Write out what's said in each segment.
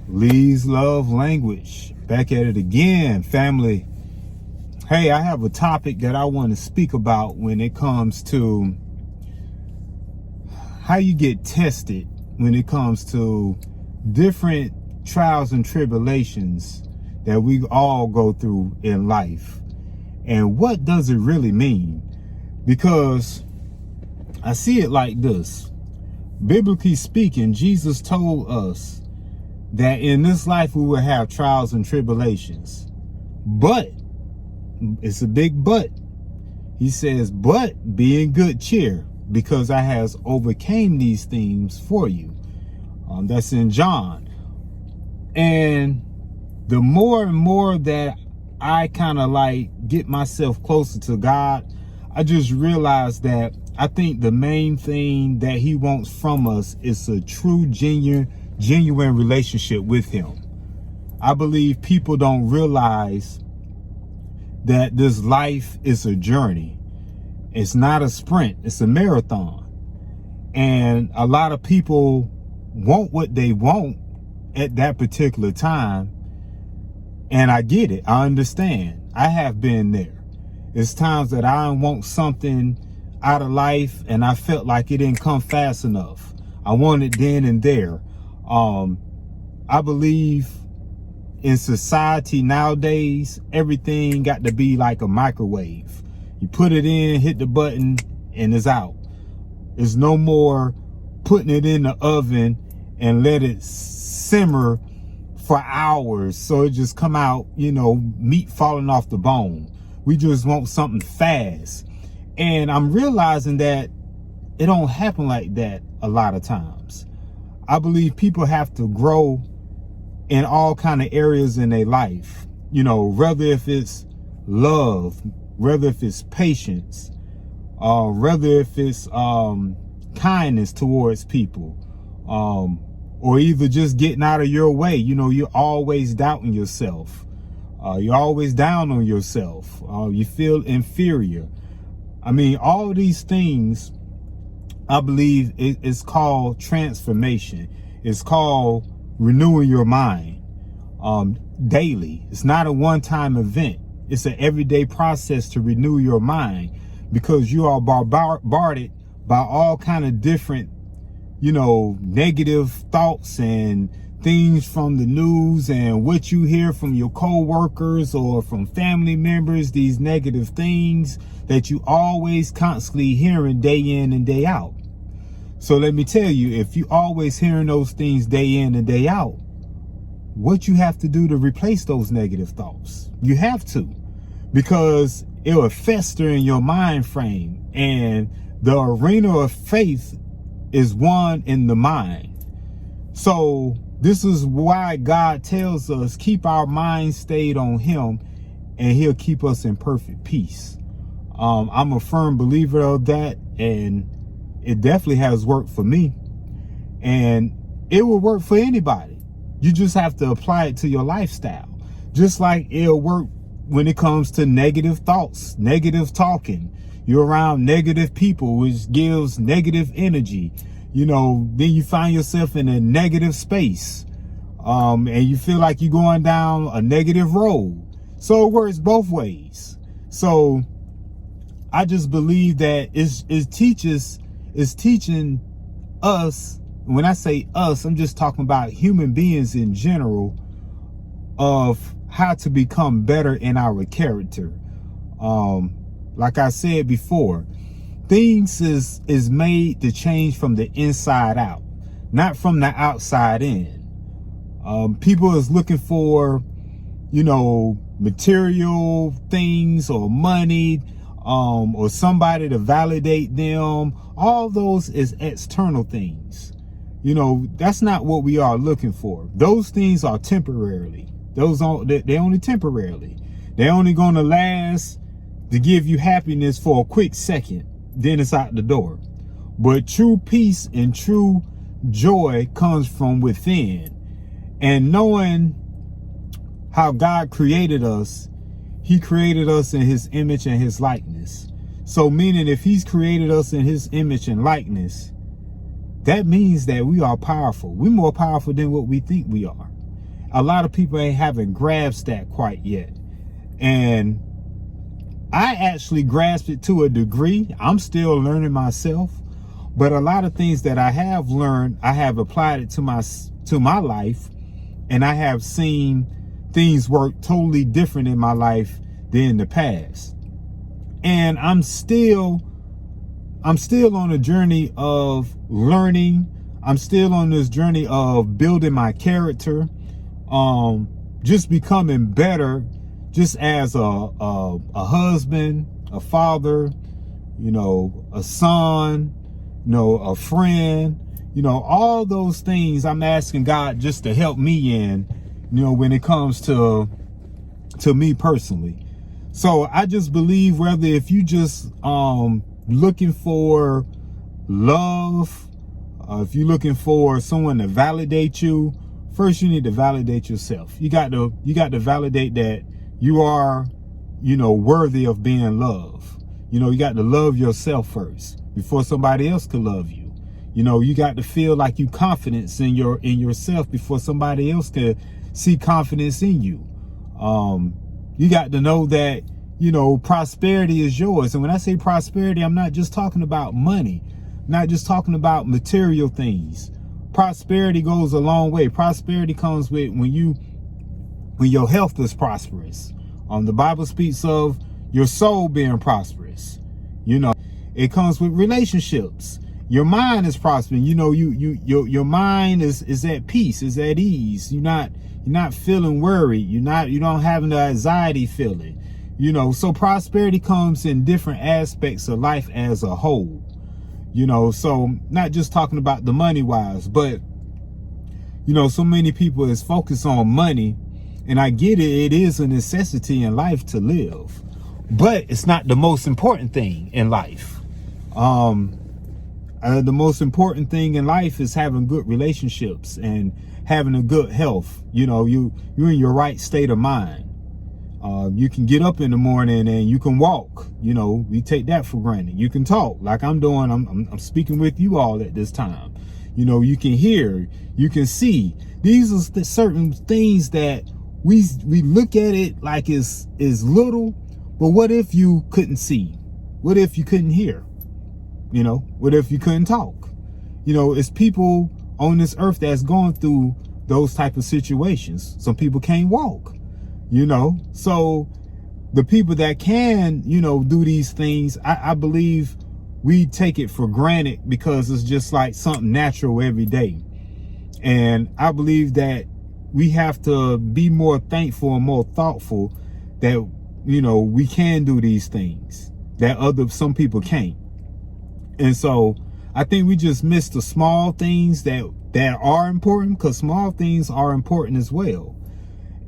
Lee's love language. Back at it again, family. Hey, I have a topic that I want to speak about when it comes to how you get tested when it comes to different trials and tribulations that we all go through in life. And what does it really mean? Because I see it like this. Biblically speaking, Jesus told us that in this life we will have trials and tribulations. But, it's a big but. He says, but be in good cheer, because I has overcame these things for you. That's in John. And the more and more that I kind of like get myself closer to God, I just realized that I think the main thing that he wants from us is a true, genuine relationship with him. I believe people don't realize that this life is a journey. It's not a sprint, it's a marathon. And a lot of people want what they want at that particular time. And I get it. I understand. I have been there. It's times that I want something out of life and I felt like it didn't come fast enough. I want it then and there. I believe in society nowadays, everything got to be like a microwave. You put it in, hit the button, and it's out. There's no more putting it in the oven and let it simmer for hours so it just come out, meat falling off the bone. We just want something fast. And I'm realizing that it don't happen like that a lot of times. I believe people have to grow in all kind of areas in their life, whether if it's love, whether if it's patience, whether if it's kindness towards people, or either just getting out of your way. You're always doubting yourself. You're always down on yourself. You feel inferior. I mean, all these things, I believe it's called transformation. It's called renewing your mind daily. It's not a one-time event. It's an everyday process to renew your mind, because you are bombarded by all kind of different, negative thoughts and things from the news and what you hear from your co-workers or from family members, these negative things that you always constantly hearing day in and day out. So let me tell you, if you always hearing those things day in and day out, what you have to do to replace those negative thoughts? You have to, because it will fester in your mind frame, and the arena of faith is one in the mind. So this is why God tells us, keep our mind stayed on him and he'll keep us in perfect peace. I'm a firm believer of that, and it definitely has worked for me, and it will work for anybody. You just have to apply it to your lifestyle. Just like it'll work when it comes to negative thoughts, negative talking. You're around negative people, which gives negative energy. Then you find yourself in a negative space. And you feel like you're going down a negative road. So it works both ways. So I just believe that it's teaching us. When I say us, I'm just talking about human beings in general, of how to become better in our character. Like I said before, things is made to change from the inside out, not from the outside in. People is looking for, material things or money, or somebody to validate them. All those is external things. That's not what we are looking for. Those things are temporarily. They're only temporarily. They're only going to last to give you happiness for a quick second. Then it's out the door. But true peace and true joy comes from within. And knowing how God created us, he created us in his image and his likeness. So meaning, if he's created us in his image and likeness, that means that we are powerful. We're more powerful than what we think we are. a lot of people haven't grasped that quite yet. And I actually grasped it to a degree. I'm still learning myself, but a lot of things that I have learned, I have applied it to my life, and I have seen things work totally different in my life than in the past. And I'm still on a journey of learning. I'm still on this journey of building my character, just becoming better, just as a husband, a father, a son, a friend, all those things I'm asking God just to help me in, when it comes to me personally. So I just believe whether if you just looking for love, if you're looking for someone to validate you, first you need to validate yourself. You got to validate that you are, worthy of being loved. You got to love yourself first before somebody else can love you. You got to feel like you confidence in yourself before somebody else can see confidence in you. You got to know that, prosperity is yours. And when I say prosperity, I'm not just talking about money, not just talking about material things. Prosperity goes a long way. Prosperity comes with when your health is prosperous. The Bible speaks of your soul being prosperous. It comes with relationships. Your mind is prospering. Your mind is at peace, is at ease. You're not feeling worried. You don't have the anxiety feeling. So prosperity comes in different aspects of life as a whole. So not just talking about the money wise, but so many people is focused on money, and I get it. It is a necessity in life to live, but it's not the most important thing in life. The most important thing in life is having good relationships and having a good health. You're in your right state of mind. You can get up in the morning and you can walk. We take that for granted. You can talk like I'm doing. I'm speaking with you all at this time. You can hear, you can see. These are the certain things that we look at it like is little, but what if you couldn't see? What if you couldn't hear? What if you couldn't talk? It's people on this earth that's going through those type of situations. Some people can't walk, so the people that can, do these things, I believe we take it for granted because it's just like something natural every day. And I believe that we have to be more thankful and more thoughtful that, we can do these things that some people can't. And so I think we just miss the small things that are important, because small things are important as well.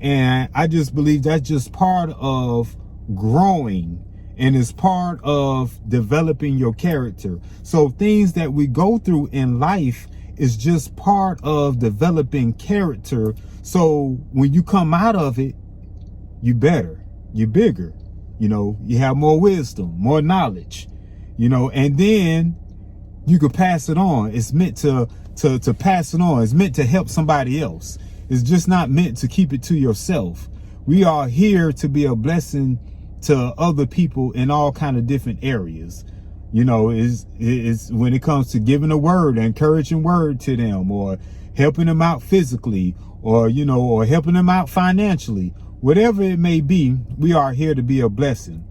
And I just believe that's just part of growing, and it's part of developing your character. So things that we go through in life is just part of developing character. So when you come out of it, you better, you're bigger, you have more wisdom, more knowledge, and then you could pass it on. It's meant to pass it on. It's meant to help somebody else. It's just not meant to keep it to yourself. We are here to be a blessing to other people in all kind of different areas. Is when it comes to giving a word, encouraging word to them, or helping them out physically, or helping them out financially, whatever it may be, we are here to be a blessing.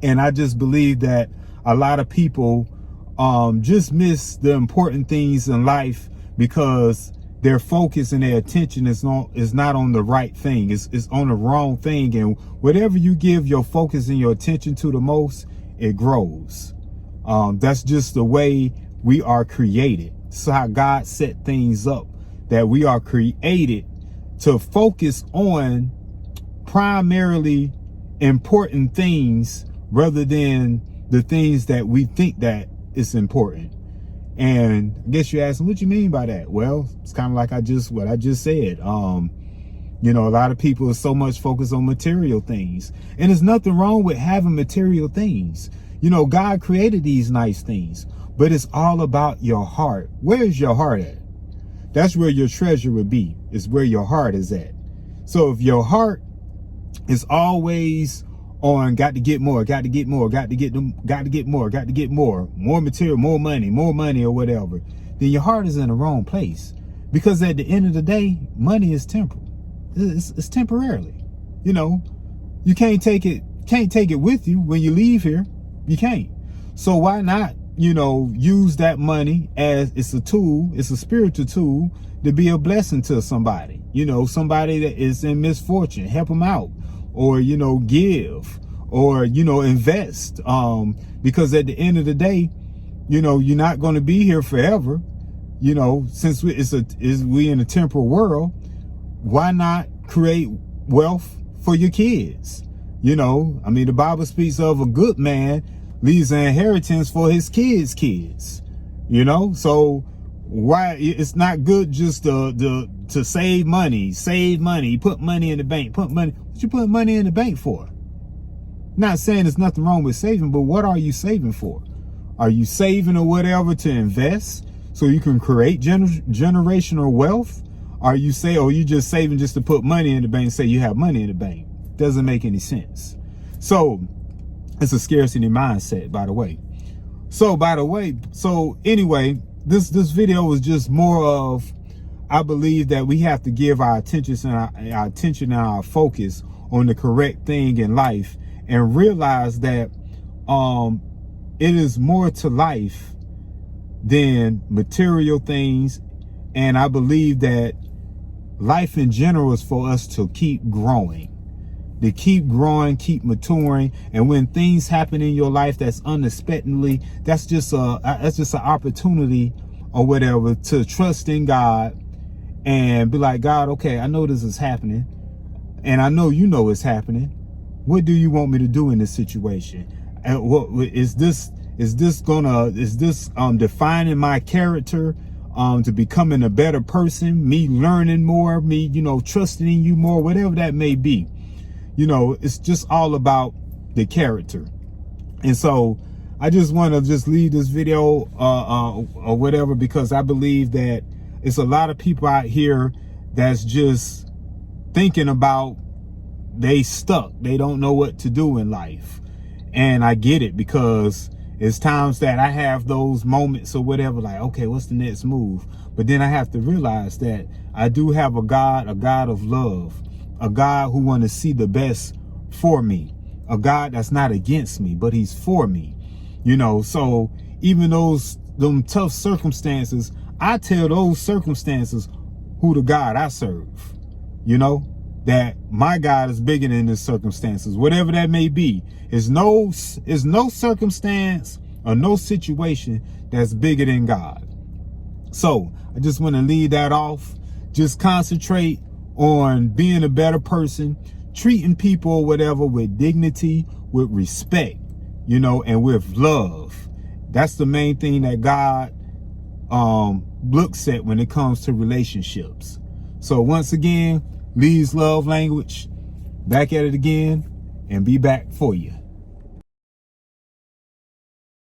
And I just believe that a lot of people just miss the important things in life because their focus and their attention is not on the right thing. It's on the wrong thing. And whatever you give your focus and your attention to the most, it grows. That's just the way we are created. It's how God set things up, that we are created to focus on primarily important things rather than the things that we think that is important. And I guess you're asking, what you mean by that? Well, it's kind of like what I just said. A lot of people are so much focused on material things, and there's nothing wrong with having material things. God created these nice things, but it's all about your heart. Where is your heart at? that's where your treasure would be, is where your heart is at. So if your heart is always on got to get more, got to get more, got to get them, got to get more, got to get more material, more money or whatever, then your heart is in the wrong place. Because at the end of the day, money is temporal. It's temporarily. You know, you can't take it with you when you leave here. You can't. So why not, you know, use that money as it's a tool, it's a spiritual tool to be a blessing to somebody, you know, somebody that is in misfortune, help them out, or, you know, give, or, you know, invest. Because at the end of the day, you know, you're not going to be here forever. You know, since we in a temporal world, why not create wealth for your kids? You know, I mean, the Bible speaks of a good man leaves an inheritance for his kids, you know? So why it's not good just to save money, put money in the bank, what you put money in the bank for? Not saying there's nothing wrong with saving, but what are you saving for? Are you saving or whatever to invest so you can create generational wealth? Are you you just saving just to put money in the bank and say you have money in the bank? Doesn't make any sense. So it's a scarcity mindset, by the way. So anyway, this video was just more of, I believe that we have to give our attention and our focus on the correct thing in life, and realize that it is more to life than material things. And I believe that life in general is for us to keep growing, keep maturing. And when things happen in your life that's unexpectedly, that's just an opportunity or whatever to trust in God and be like, God, okay, I know this is happening, and I know you know it's happening. What do you want me to do in this situation? And what is this defining my character, to becoming a better person, me learning more, me, you know, trusting in you more, whatever that may be. You know, it's just all about the character. And so I just want to just leave this video or whatever, because I believe that it's a lot of people out here that's just thinking about they stuck. They don't know what to do in life. And I get it, because it's times that I have those moments or whatever, like, okay, what's the next move? But then I have to realize that I do have a God of love, a God who want to see the best for me, a God that's not against me, but he's for me, you know. So even them tough circumstances, I tell those circumstances who the God I serve, you know, that my God is bigger than the circumstances, whatever that may be. Is no circumstance or no situation that's bigger than God. So I just want to leave that off. Just concentrate on being a better person, treating people or whatever with dignity, with respect, you know, and with love. That's the main thing that God looks at when it comes to relationships. So once again, Lee's love language, back at it again, and be back for you.